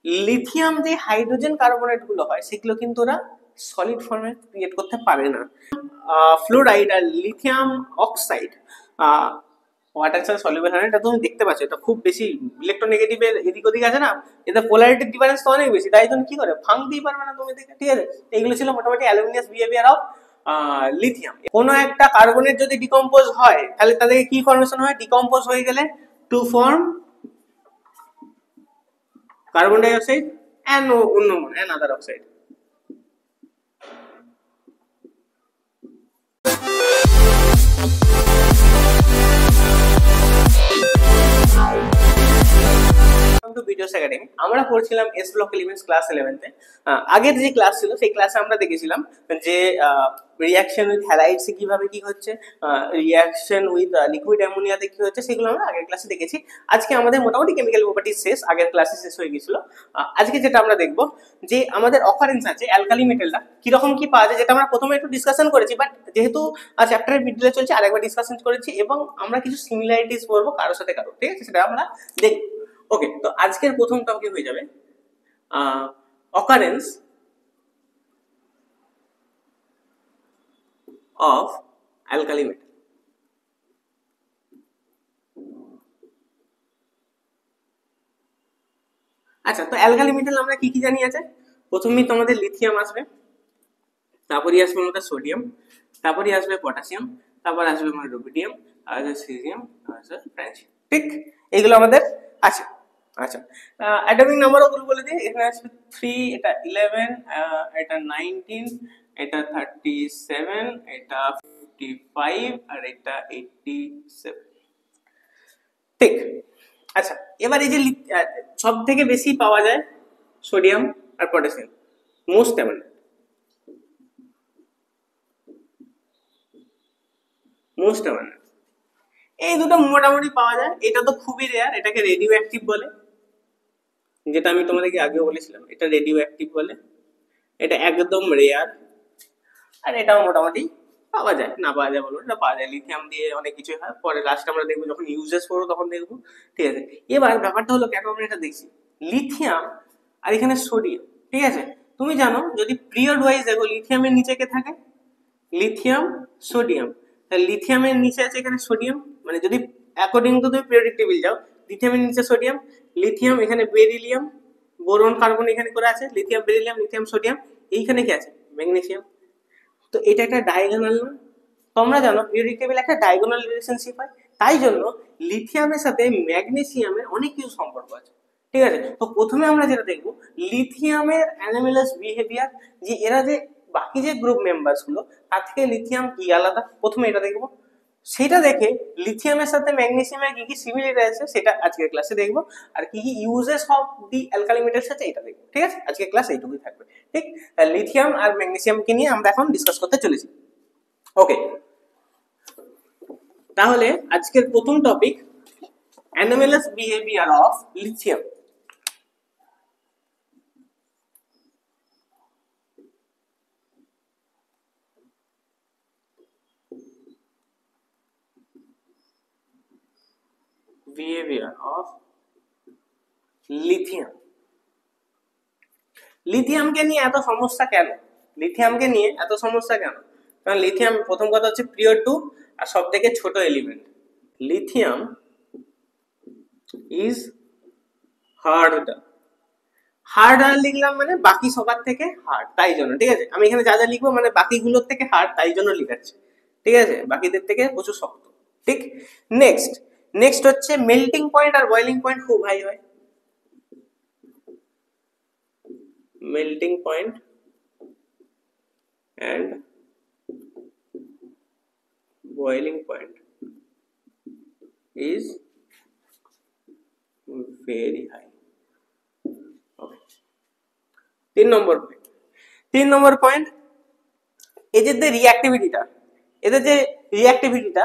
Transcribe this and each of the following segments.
Lithium যে hydrogen carbonate গুলো হয় সেগুলো কিন্তু ওরা সলিড ফর্মে ক্রিয়েট করতে পারে না। ফ্লোরাইড আর লিথিয়াম অক্সাইড ওয়াটার সাথে সলিউবল হয় না, এটা তুমি দেখতে পাচ্ছ, এটা খুব বেশি ইলেকট্রোনেগেটিভের এদিক ওদিক আছে না, এদের পোলারিটির ডিফারেন্স তো অনেক বেশি, তাই জন্য কি করে ভাঙতেই পারবে না তুমি দেখে, ঠিক আছে। এগুলো ছিল মোটামুটি অ্যালুমিনিয়াস বিহেভিয়ার অফ লিথিয়াম। কোনো একটা কার্বনেট যদি ডিকম্পোজ হয় তাহলে তাদেরকে কি ফর্মেশন হয়, ডিকম্পোজ হয়ে গেলে to form carbon dioxide and অন্য and other oxide. Videos academy আমরা পড়ছিলাম এস ব্লক এলিমেন্টস ক্লাস 11 তে। আগের যে ক্লাস ছিল সেই ক্লাসে আমরা দেখেছিলাম যে রিঅ্যাকশন উইথ হ্যালাইডস কিভাবে কি হচ্ছে, রিঅ্যাকশন উইথ লিকুইড অ্যামোনিয়াতে কি হচ্ছে, সেগুলো আমরা আগের ক্লাসে দেখেছি। আজকে আমাদের মোটামুটি কেমিক্যাল প্রপার্টিজ শেষ, আগের ক্লাসে শেষ হয়ে গিয়েছিল। আজকে যেটা আমরা দেখব যে আমাদের অকারেন্স আছে অ্যালকালি মেটালটা কিরকম কি পাওয়া যায়, যেটা আমরা প্রথমে একটু ডিসকাশন করেছি, বাট যেহেতু চ্যাপ্টারের মিডলে চলছে আরেকবার ডিসকাশন করেছি এবং আমরা কিছু সিমিলারিটিস পড়বো কারোর সাথে কারো, ঠিক আছে, সেটা আমরা দেখব। ওকে, তো আজকের প্রথম টপিক হয়ে যাবে occurrence of alkali metal। আচ্ছা, তো অ্যালকালি মেটাল আমরা কি কি জানি আছে, প্রথমেই তো আমাদের লিথিয়াম আসবে, তারপরে আসবে আমাদের সোডিয়াম, তারপরে আসবে পটাশিয়াম, তারপর আসবে আমাদের রুবিডিয়াম, আর আসবে সিজিয়াম, আর আসবে ফ্রান্সিয়াম, ঠিক, এগুলো আমাদের আছে। আচ্ছা, অ্যাটমিক নাম্বার ওগুলো বলে দিই, এখানে আসবে 3, এটা 11, এটা 19, এটা 37, এটা 55, আর এটা 87, ঠিক। আচ্ছা, এবার এই যে সব থেকে বেশি পাওয়া যায় সোডিয়াম আর potassium, most amount, most amount এই দুটো মোটামুটি পাওয়া যায়। এটা তো খুবই রেয়ার, এটাকে রেডিও অ্যাক্টিভ বলে, যেটা আমি তোমাদেরকে আগেও বলেছিলাম, এটা রেডিও অ্যাক্টিভ বলে, এটা একদম রেয়ার। আর এটাও মোটামুটি পাওয়া যায়, না পাওয়া যায় বলবো, এটা পাওয়া যায়, লিথিয়াম দিয়ে অনেক কিছু হয়, পরে লাস্ট আমরা দেখবো যখন ইউজেস করবো তখন দেখবো, ঠিক আছে। এবার ব্যাপারটা হলো কেন আমরা এটা দেখছি, লিথিয়াম আর এখানে সোডিয়াম, ঠিক আছে। তুমি জানো যদি পিরিয়ড ওয়াইজ দেখো লিথিয়ামের নিচে কে থাকে, লিথিয়াম সোডিয়াম, তাহলে লিথিয়ামের নিচে আছে এখানে সোডিয়াম, মানে যদি অ্যাকর্ডিং টু তুমি পিরিয়ডিক টেবিল যাও, লিথিয়ামের নিচে সোডিয়াম, লিথিয়াম এখানে বেরিলিয়াম, বোরন কার্বন এখানে করে আছে, লিথিয়াম বেরিলিয়াম লিথিয়াম সোডিয়াম, এইখানে কি আছে ম্যাগনেসিয়াম। তো এটা একটা ডায়াগোনাল না, তোমরা জানো পিরিয়ডিক টেবিল একটা ডায়াগোনাল রিলেশনশিপ হয়, তাই জন্য লিথিয়ামের সাথে ম্যাগনেসিয়ামের অনেক কিছু সম্পর্ক আছে, ঠিক আছে। তো প্রথমে আমরা যেটা দেখবো লিথিয়ামের অ্যানোমালাস বিহেভিয়ার, যে এরা যে বাকি যে গ্রুপ মেম্বার্স গুলো তার থেকে লিথিয়াম কি আলাদা, প্রথমে এটা দেখবো, সেটা দেখে লিথিয়ামের সাথে ম্যাগনেসিয়ামের কি কি সিমিলারিটি আছে সেটা আজকের ক্লাসে দেখবো, আর কি কি uses of the alkali metals আছে এটা দেখবো, ঠিক আছে। আজকের ক্লাস এইটুকুই থাকবে, ঠিক। লিথিয়াম আর ম্যাগনেসিয়ামকে নিয়ে আমরা এখন ডিসকাস করতে চলেছি। ওকে, তাহলে আজকের প্রথম topic anomalous behaviour of lithium. Behaviour of lithium. লিথিয়ামকে নিয়ে এত সমস্যা কেন, লিথিয়ামকে নিয়ে এত সমস্যা কেন, কারণ লিথিয়াম প্রথম কথা হচ্ছে পিরিয়ড 2 আর সব থেকে ছোট element. Lithium is hard, hard লিখলাম মানে বাকি সবার থেকে হার্ড, তাই জন্য, ঠিক আছে। আমি এখানে যা যা লিখবো মানে বাকিগুলোর থেকে হার্ড, তাই জন্য লিখাচ্ছি, ঠিক আছে, বাকিদের থেকে প্রচুর শক্ত, ঠিক। নেক্সট নেক্সট হচ্ছে মেল্টিং পয়েন্ট আর বয়লিং পয়েন্ট খুব হাই হয়, melting point and boiling point is very high. Okay. 3 number point, এদের যে রিঅ্যাক্টিভিটিটা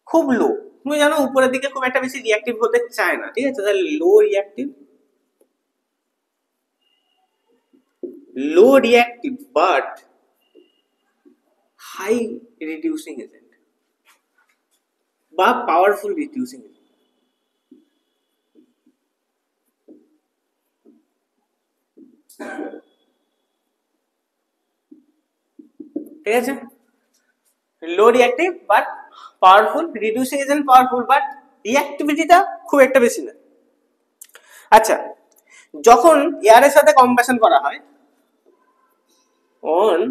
খুব লো, তুমি জানো উপরের দিকে খুব একটা বেশি রিঅ্যাক্টিভ হতে চায় না, ঠিক আছে, তাহলে low reactive but high reducing agent বা পাওয়ারফুল রিডিউসিং এজেন্ট। ঠিক আছে, low reactive but powerful, reducing agent powerful but রিঅ্যাক্টিভিটিটা খুব একটা বেশি না। আচ্ছা, যখন এয়ারের সাথে কম্বাসন করা হয় অন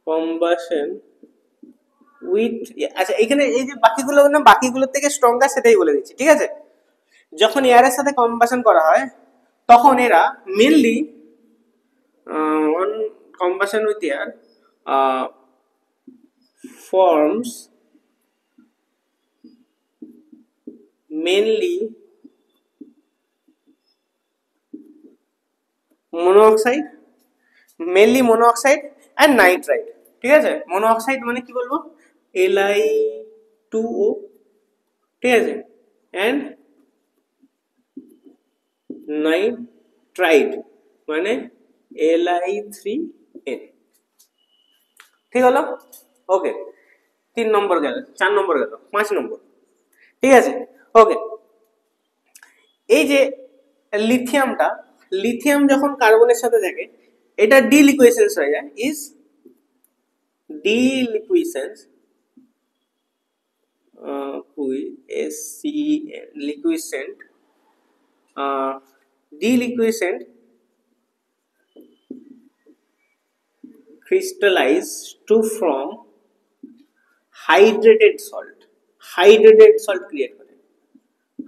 কম্বাসন উইথ, আচ্ছা এখানে এই যে বাকিগুলো না, বাকিগুলোর থেকে স্ট্রঙ্গার সেটাই বলে দিচ্ছি, ঠিক আছে। যখন এয়ারের সাথে কম্বাসন করা হয় তখন এরা mainly on combustion with air forms mainly monoxide, mainly monoxide and nitrite, ঠিক আছে। monoxide মানে কি বলবো, Li2O, ঠিক আছে, and nitrite মানে Li3N, ঠিক হলো। ওকে, 3 নম্বর গেল, 4 নম্বর গেল, 5 নম্বর, ঠিক আছে। ওকে, এই যে লিথিয়ামটা, লিথিয়াম যখন কার্বনের সাথে থাকে এটা ডিলিকুয়েসেন্স হয়ে যায়, is ডিলিকুয়েসেন্স, লিকুইসেন্ট, ডিলিকুয়েসেন্ট crystallize to form hydrated salt, hydrated salt create করে,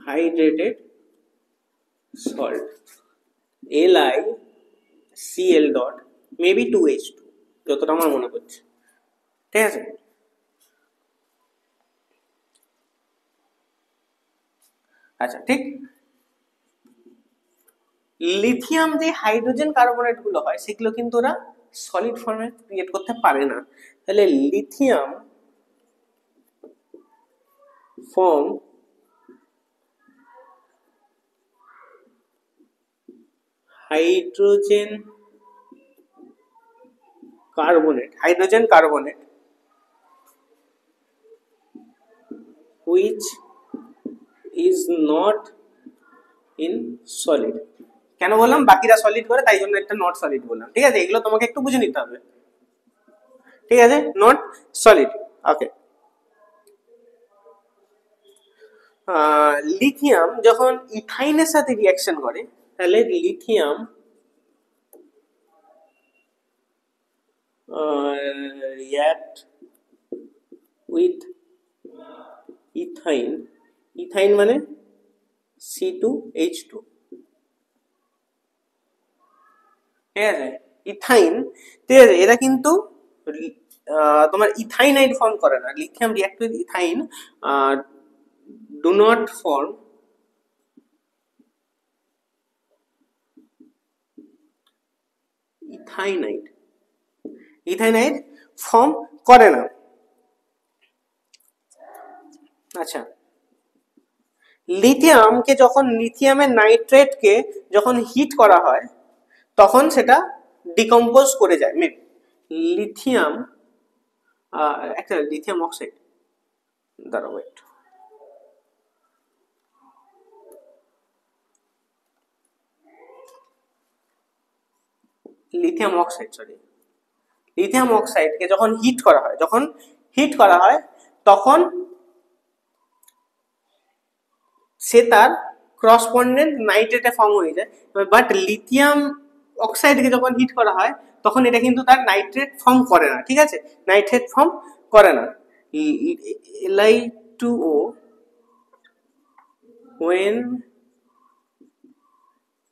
hydrated salt LiCl dot maybe 2H2, যতটা আমার মনে পড়ছে, ঠিক আছে। আচ্ছা, ঠিক, লিথিয়াম যে হাইড্রোজেন কার্বনেট গুলো হয় সেগুলো কিন্তু ওরা সলিড ফর্মে ক্রিয়েট করতে পারে না, তাহলে lithium form hydrogen carbonate which is not in solid, কেন বললাম বাকিরা সলিড করে তাই জন্য একটা নট সলিড বললাম, ঠিক আছে। এগুলো তোমাকে একটু বুঝে নিতে হবে, ঠিক আছে, নট সলিড। ওকে, লিথিয়াম যখন ইথাইনের সাথে রিঅ্যাকশন করে তাহলে lithium react with ethyne, ethyne মানে C2H2, ঠিক আছে, ইথাইন, ঠিক আছে। এরা কিন্তু তোমার ইথাইনাইড ফর্ম করে না, lithium react with ethyne do not form ethynide form করে না। আচ্ছা, লিথিয়ামকে যখন লিথিয়ামের নাইট্রেটকে যখন হিট করা হয় তখন সেটা ডিকম্পোজ করে যায়, লিথিয়াম একটা লিথিয়াম অক্সাইড, দাঁড়াও ওয়েট, লিথিয়াম অক্সাইডকে যখন হিট করা হয় তখন সে তার করসপন্ডেন্ট নাইট্রেটে ফর্ম হয়ে যায়, বাট লিথিয়াম অক্সাইডকে যখন হিট করা হয় তখন এটা কিন্তু তার নাইট্রেট ফর্ম করে না, ঠিক আছে, নাইট্রেট ফর্ম করে না। Li2O when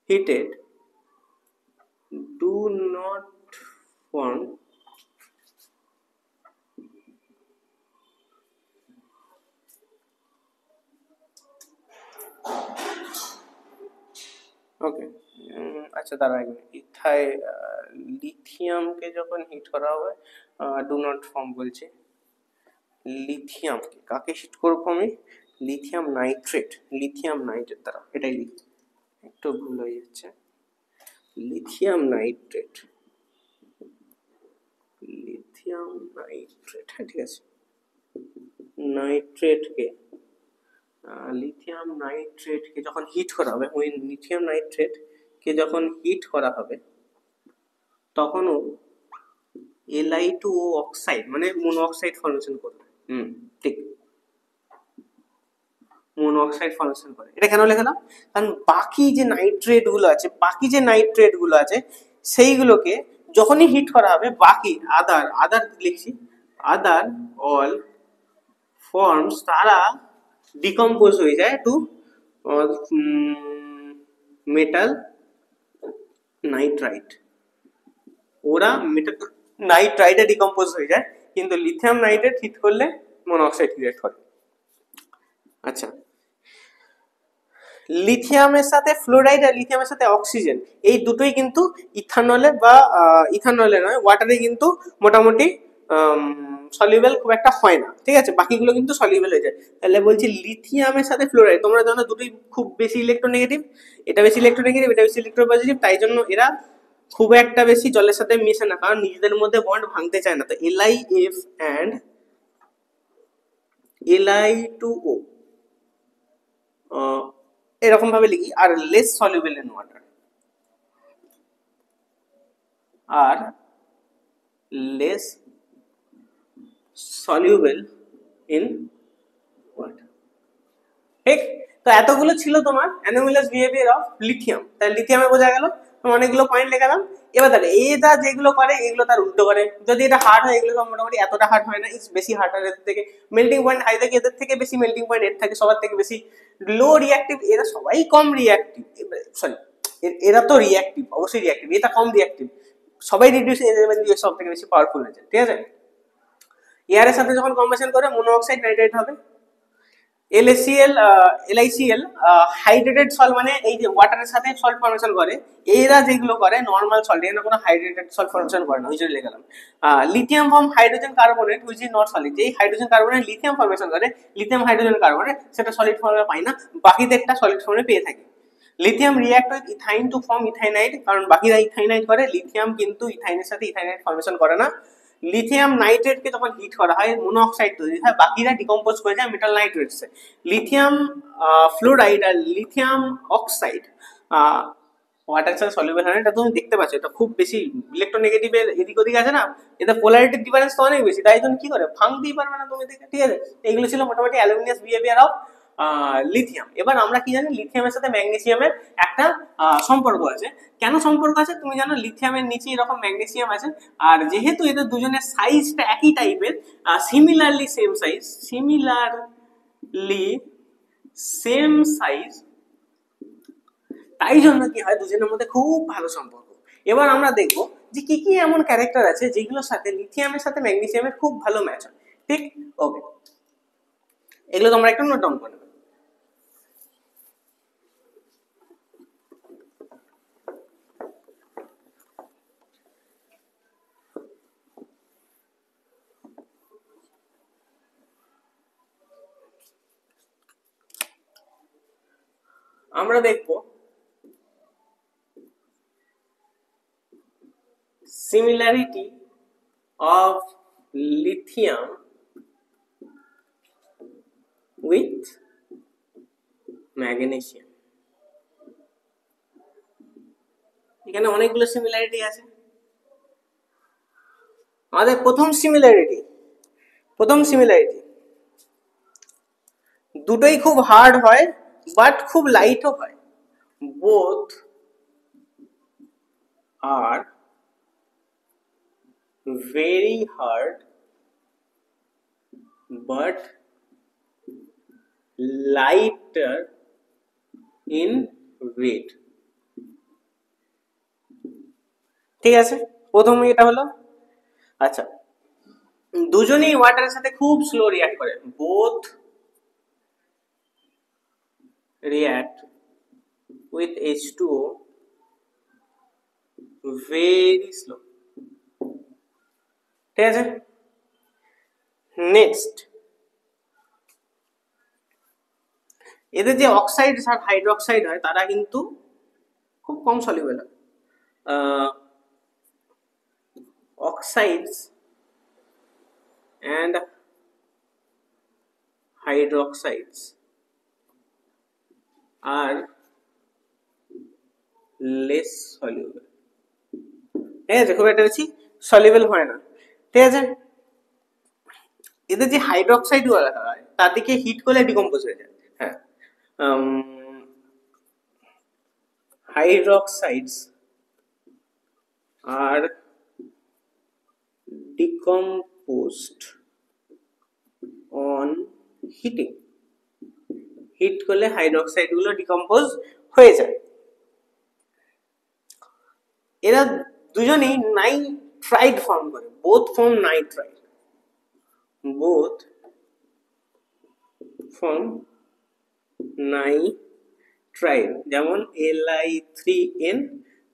heated do not form ওকে। আচ্ছা দাঁড়া, লিথিয়ামকে যখন হিট করা হবে ডু নট ফর্ম বলছে, লিথিয়ামকে কাকে হিট করবো আমি, লিথিয়াম নাইট্রেট দ্বারা, এটাই লিখি, একটু ভুল হয়ে যাচ্ছে, লিথিয়াম নাইট্রেট, হ্যাঁ ঠিক আছে, নাইট্রেটকে লিথিয়াম নাইট্রেটকে যখন হিট করা হবে, ওই লিথিয়াম নাইট্রেটকে যখন হিট করা হবে তখনও Li2O অক্সাইড মানে মনোঅক্সাইড ফর্মেশন করবে। ঠিক, মনোঅক্সাইড ফর্মেশন করে। এটা কেন লেখালাম? কারণ বাকি যে নাইট্রেট গুলো আছে সেইগুলোকে যখনই হিট করা হবে বাকি আদার লিখছি, আদার অল ফর্মস তারা ডিকম্পোজ হয়ে যায় টু মেটাল নাইট্রাইট। ওরা মেটাল নাইট্রাইটে ডিকম্পোজ হয়ে যায়, কিন্তু লিথিয়াম নাইট্রেট হিট করলে মনোঅক্সাইড ক্রিয়েট করে। আচ্ছা, লিথিয়ামের সাথে ফ্লোরাইড আর লিথিয়ামের সাথে অক্সিজেন এই দুটোই কিন্তু ইথানলে বা ইথানলে নয়, ওয়াটারে কিন্তু মোটামুটি সলিউবল খুব একটা হয় না, ঠিক আছে, বাকিগুলো কিন্তু সলিউবল হয়ে যায়। তাহলে বলছি লিথিয়ামের সাথে ফ্লোরাইড, তোমরা জানো দুটোই খুব বেশি ইলেকট্রোনেগেটিভ, এটা বেশি ইলেকট্রোনেগেটিভ, এটা বেশি ইলেকট্রোপজিটিভ, তাই জন্য এরা খুব একটা বেশি জলের সাথে মিশে না, কারণ নিজেদের মধ্যে বন্ড ভাঙতে চায় না। তো LiF and Li2O এরকম ভাবে লিখি, আর লেস সলিউবল ইন ওয়াটার, আর লেস সলিউবল ইন ওয়াটার। ঠিক, তো এতগুলো ছিল তোমার অ্যানোমালাস বিহেভিয়ার অফ লিথিয়াম। তাই লিথিয়ামে বোঝা গেল, অনেকগুলো পয়েন্ট লেখালাম। এবার দেখো এটা যেগুলো করে এগুলো তার উল্টো করে। যদি এটা হার্ড হয়, এগুলো তো মোটামুটি এতটা হার্ড হয় না, বেশি হার্ড হয় এদের থেকে। মেল্টিং পয়েন্ট হাই থাকে এদের থেকে বেশি, মেল্টিং পয়েন্ট এর থাকে সবার থেকে বেশি। লো রিয়াক্টিভ, এরা সবাই কম রিয়াক্টিভ, সরি এরা তো রিয়াক্টিভ, অবশ্যই রিয়াক্টিভ, এটা কম রিয়াক্টিভ, সবাই রিডিউসিং এজেন্ট সব থেকে বেশি পাওয়ারফুল হয়েছে, ঠিক আছে। এয়ারের সাথে যখন কম্বিনেশন করে মনোঅক্সাইড নাইট্রেট হবে। LiCl হাইড্রেটেড সল্ট, মানে এই যে ওয়াটারের সাথে সল্ট ফর্মেশন করে, এরা যেগুলো করে নর্মাল সল্ট, এরা কোনো হাইড্রেটেড সল্ট ফর্মেশন করে না, ওই জন্য লিখলাম। Lithium form hydrogen carbonate which is not solid, যেই হাইড্রোজেন কার্বনেট লিথিয়াম ফর্মেশন করে, লিথিয়াম হাইড্রোজেন কার্বনেট সেটা সলিড ফর্মে পাই না, বাকিতে একটা সলিড ফর্মে পেয়ে থাকি। Lithium react with ethyne to form ethynide, কারণ বাকিরা ইথাইনাইড করে, লিথিয়াম কিন্তু ইথাইনের সাথে ইথাইনাইড ফর্মেশন করে না। লিথিয়াম নাইট্রেটকে যখন হিট করা হয় মনোঅক্সাইড তৈরি হয়, বাকিরা ডিকম্পোজ করে যায় মেটাল নাইট্রেটসে। লিথিয়াম ফ্লোরাইড আর লিথিয়াম অক্সাইড ওয়াটার সাথে সলিউবল হয় না, এটা তুমি দেখতে পাচ্ছ, এটা খুব বেশি ইলেকট্রোনেগেটিভের এদিক ওদিক আছে না, এটা পোলারিটির ডিফারেন্স তো অনেক বেশি, তাই জন্য কি করে ভাঙতেই পারবে না তুমি দেখে, ঠিক আছে। এইগুলো ছিল মোটামুটি অ্যালুমিনিয়াস বিহেভিয়ার অফ লিথিয়াম। এবার আমরা কি জানি, লিথিয়ামের সাথে ম্যাগনেসিয়ামের একটা সম্পর্ক আছে। কেন সম্পর্ক আছে তুমি জানো, লিথিয়ামের নিচে এরকম ম্যাগনেসিয়াম আছে, আর যেহেতু এদের দুজনের সাইজটা একই টাইপের, সিমিলারলি সেম সাইজ, তাই জন্য কি হয় দুজনের মধ্যে খুব ভালো সম্পর্ক। এবার আমরা দেখবো যে কি কি এমন ক্যারেক্টার আছে যেগুলোর সাথে লিথিয়ামের সাথে ম্যাগনেসিয়ামের খুব ভালো ম্যাচ হয়। ঠিক, ওকে, এগুলো তোমরা একটু নোট ডাউন করে নেবে। আমরা দেখব similarity of lithium with magnesium। এখানে অনেকগুলো সিমিলারিটি আছে। আমাদের প্রথম সিমিলারিটি দুটোই খুব হার্ড হয় বাট খুব লাইটও হয়। Both are very hard but lighter in weight। ঠিক আছে, প্রথম এটা হলো। আচ্ছা, দুজনেই ওয়াটারের সাথে খুব স্লো রিঅ্যাক্ট করে, both react with H2O very slow. ঠিক আছে, নেক্সট এদের যে অক্সাইড আর হাইড্রোক্সাইড হয় তারা কিন্তু খুব কম সলিউবল হয়। Oxides and hydroxides are less soluble, ঠিক আছে, খুব একটা বেশি সলিউবল হয় না, ঠিক আছে। এদের যে হাইড্রোক্সাইড গুলো হয় তাদেরকে হিট করলে ডিকম্পোজ হয়ে যায়। হ্যাঁ, hydroxides are decomposed on heating, heat করলে হাইড্রোক্সাইড গুলো ডিকম্পোজ হয়ে যায়। এরা দুজনেই নাইট্রাইড ফর্ম করে, both form nitride, both form nitride, যেমন Li3n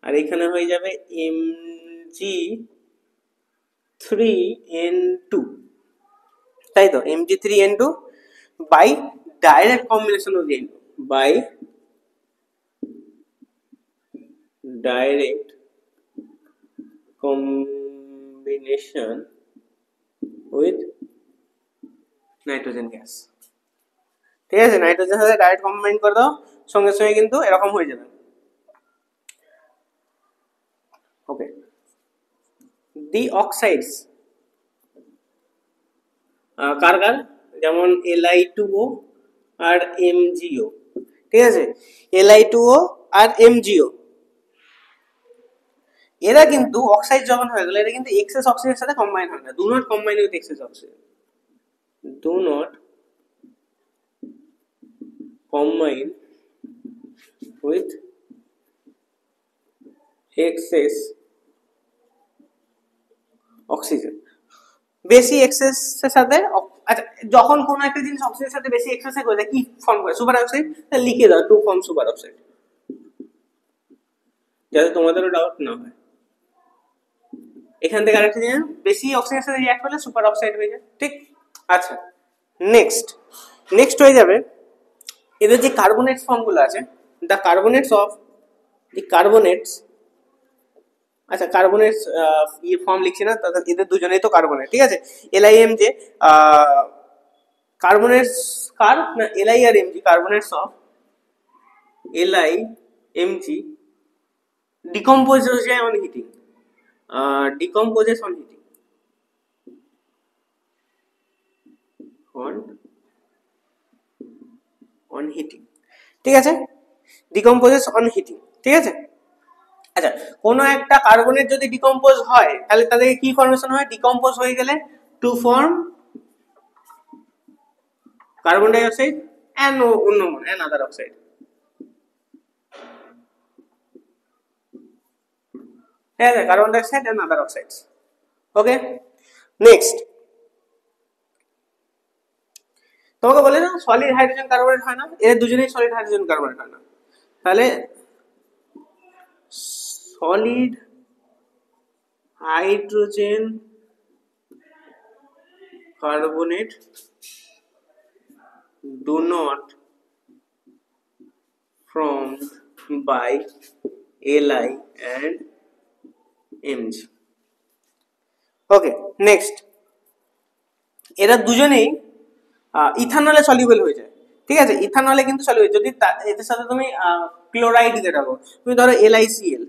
আর এখানে হয়ে যাবে Mg3n2, তাই তো, Mg3n2 by direct combination of n, by direct combination with nitrogen gas, ঠিক আছে। নাইট্রোজেন সাথে ডাইরেক্ট কম্বাইন করে দাও, সঙ্গে সঙ্গে কিন্তু এরকম হয়ে যাবে। ওকে, দি অক্সাইডস কার কার, যেমন Li2O আর MgO, ঠিক আছে, Li2O আর MgO, এরা কিন্তু অক্সাইড যখন হয়ে গেল এরা কিন্তু এক্সেস অক্সিজেনের সাথে কম্বাইন হয় না, do not combine with excess oxygen, do not combine with excess oxygen. বেশি এক্সেসের সাথে, আচ্ছা, যখন কোনো একটা জিনিস অক্সিজেনের সাথে বেশি এক্সেস করে যায় কি ফর্ম করে, সুপার অক্সাইড, লিখে দাও টু ফর্ম সুপার অক্সাইড, যাতে তোমাদেরও ডাউট না হয়। এখান থেকে আরেকটা জিনিস, বেশি অক্সিজেনের সাথে রিঅ্যাক্ট করলে সুপার অক্সাইড হয়ে যায়, ঠিক। আচ্ছা, নেক্সট হয়ে যাবে এদের যে কার্বনেট ফর্মগুলো আছে, দ্য কার্বনেটস অফ দি কার্বনেটস, আচ্ছা কার্বনেটস ফর্ম লিখছি না, এদের দুজনেই তো কার্বনেট, ঠিক আছে। LIM যে কার্বনেটস কার না, Li আর Mg, carbonates of LiMg decompose on heating, decomposes on heating, on heating, ঠিক আছে, ডিকম্পোজেস অন হিটিং, ঠিক আছে। আচ্ছা, কোনো একটা কার্বনেট যদি ডিকম্পোজ হয় তাহলে তাদেরকে কি ফর্মেশন হয়, ডিকম্পোজ হয়ে গেলে to form carbon dioxide and অন্য and other oxide, হ্যাঁ, carbon dioxide and other oxides। Okay, next তোমাকে বলে না সলিড হাইড্রোজেন কার্বনেট হয় না, এর দুজনেই সলিড হাইড্রোজেন কার্বনেট হয় না, তাহলে solid hydrogen carbonate do not formed by Li and Mg। Okay, next এরা দুজনেই ইথানলে সলিউবল হয়ে যায়, ঠিক আছে। ইথানলে কিন্তু সলিউবল, যদি এদের সাথে তুমি ক্লোরাইড দিয়ে রাখো, তুমি ধরো LiCl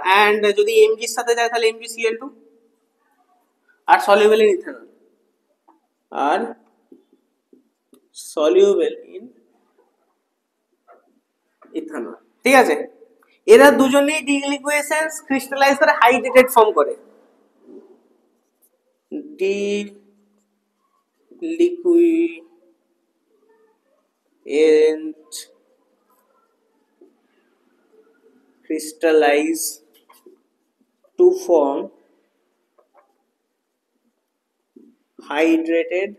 অ্যান্ড যদি Mg এর সাথে যায় তাহলে MgCl2, are soluble in ethanol, are soluble in ethanol, ঠিক আছে। এরা দুজনেই ডিলিকুয়েশন ক্রিস্টালাইজ করে হাইড্রেটেড ফর্ম করে, deliquescent crystallize to form hydrated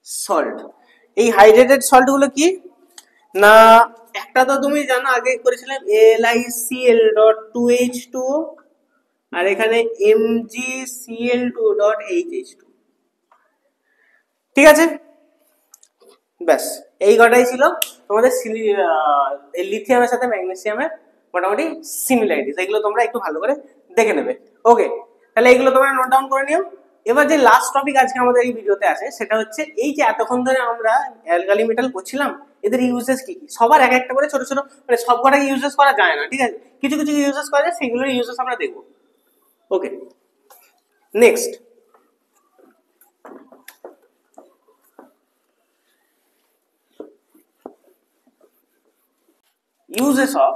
salt। এই হাইড্রেটেড সল্ট গুলো কি না, একটা তো তুমি জানো আগে করেছিলাম LiCl.2H2O আর এখানে MgCl2.HH2, ঠিক আছে। ব্যাস এই কটাই ছিল তোমাদের লিথিয়ামের সাথে ম্যাগনেসিয়ামের মোটামুটি সিমিলারিটিস, এগুলো তোমরা একটু ভালো করে দেখে নেবে। ওকে, তাহলে এগুলো তোমরা নোট ডাউন করে নিও। এবার যে লাস্ট টপিক আজকে আমাদের এই ভিডিওতে আছে সেটা হচ্ছে এই যে এতক্ষণ ধরে আমরা অ্যালকালি মেটাল করছিলাম, এদের ইউজেস কি কি। সবার এক একটা করে ছোট ছোট, মানে সব কটা ইউজেস করা যায় না, ঠিক আছে, কিছু কিছু ইউজেস করা যায়, সেগুলোর ইউজেস আমরা দেখবো। Okay, next uses of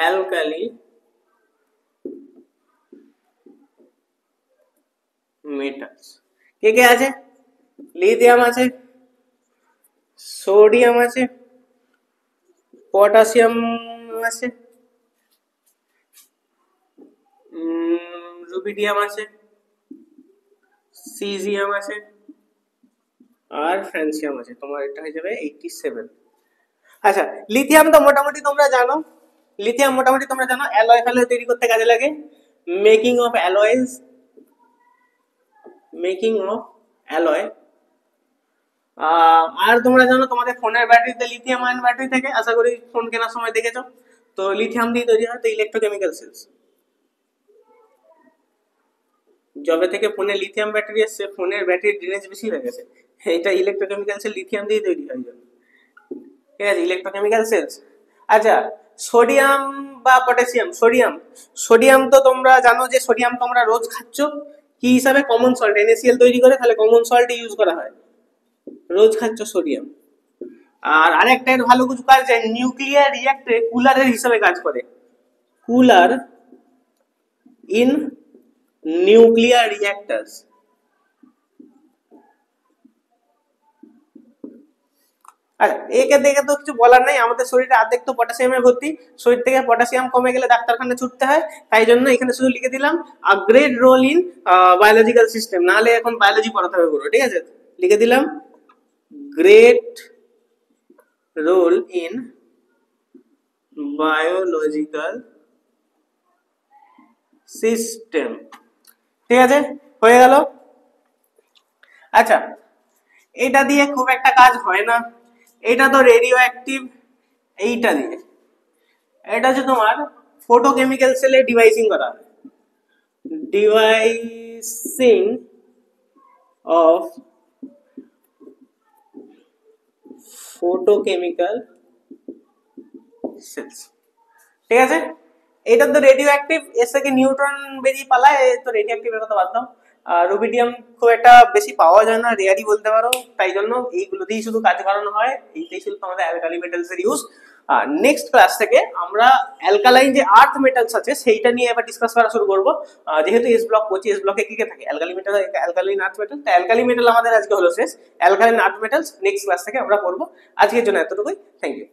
alkali metals কে কে আছে? লিথিয়াম আছে, সোডিয়াম আছে, পটাশিয়াম আছে, রুবিডিয়াম আছে, সিজিয়াম আছে, আর ফ্রান্সিয়াম আছে। তোমার এটা হয়ে যাবে 87। আচ্ছা, লিথিয়াম তো মোটামুটি তোমরা জানো, অ্যালয় ফ্যালয় তৈরি করতে কাজে লাগে, মেকিং অফ অ্যালয়। আর তোমরা জানো তোমাদের ফোনের ব্যাটারিতে লিথিয়াম আয়ন ব্যাটারি থাকে, আশা করি ফোন কেনার সময় দেখেছো। তো লিথিয়াম দিয়ে তৈরি হয়। তো ইলেকট্রোকেমিক্যাল সেলস, যবে থেকে ফোনে লিথিয়াম ব্যাটারি এসছে ফোনের ব্যাটারির ড্রেনেজ বেশি হয়ে গেছে, এটা ইলেকট্রোকেমিক্যাল সেল লিথিয়াম দিয়ে তৈরি হয় জন্য, ঠিক আছে, ইলেকট্রোকেমিক্যাল সেলস। আচ্ছা, সোডিয়াম বা পটাশিয়াম, সোডিয়াম তো তোমরা জানো যে সোডিয়াম তোমরা রোজ খাচ্ছ কি হিসাবে, কমন সল্ট, NaCl তৈরি করে, তাহলে কমন সল্ট ইউজ করা হয়, রোজ খাচ্ছ সোডিয়াম। আর আরেকটা এর ভালো কিছু কাজ, নিউক্লিয়ার রিঅ্যাক্টরে কুলারের হিসাবে কাজ করে, কুলার ইন নিউক্লিয়ার রিঅ্যাক্টরস। আচ্ছা, একে দেখে তো কিছু বলার নাই, আমাদের শরীরে অর্ধেক তো পটাশিয়ামে ভর্তি, শরীর থেকে পটাশিয়াম কমে গেলে ডাক্তারখানে ছুটতে হয়, তাই জন্য এখানে শুধু লিখে দিলাম a great role in biological system, নাহলে এখন বায়োলজি পড়াতে হবে পুরো, ঠিক আছে, লিখে দিলাম great role in biological system, ঠিক আছে, হয়ে গেল। আচ্ছা, এটা দিয়ে খুব একটা কাজ হয় না, এটা তো রেডিও অ্যাক্টিভ, এইটা দিয়ে, এটা হচ্ছে তোমার ফটোকেমিক্যাল সেলে ডিভাইসিং করা, ডিভাইসিং অফ ফটোকেমিক্যাল সেলস, ঠিক আছে। এটা তো রেডিও অ্যাক্টিভ, এর থেকে নিউট্রন বেরিয়ে পালায়, তো রেডিও অ্যাক্টিভের কথা বাদ দাও। রুবিডিয়াম খুব একটা বেশি পাওয়া যায় না, রেয়ারই বলতে পারো, তাই জন্য এইগুলো দিয়েই শুধু কাজ করানো হয়, এইটাই শুধু আমাদের অ্যালকালি মেটালস এর ইউজ। নেক্সট ক্লাস থেকে আমরা অ্যালকালাইন যে আর্থ মেটালস আছে সেইটা নিয়ে এবার ডিসকাস করা শুরু করবো। যেহেতু এস ব্লক করছি, এস ব্লকে কি কি থাকে, alkali metal, alkaline earth metal, তো অ্যালকালি মেটাল আমাদের আজকে হলো শেষ, অ্যালকালাইন আর্থ মেটালস নেক্সট ক্লাস থেকে আমরা করবো। আজকের জন্য এতটুকুই, থ্যাংক ইউ।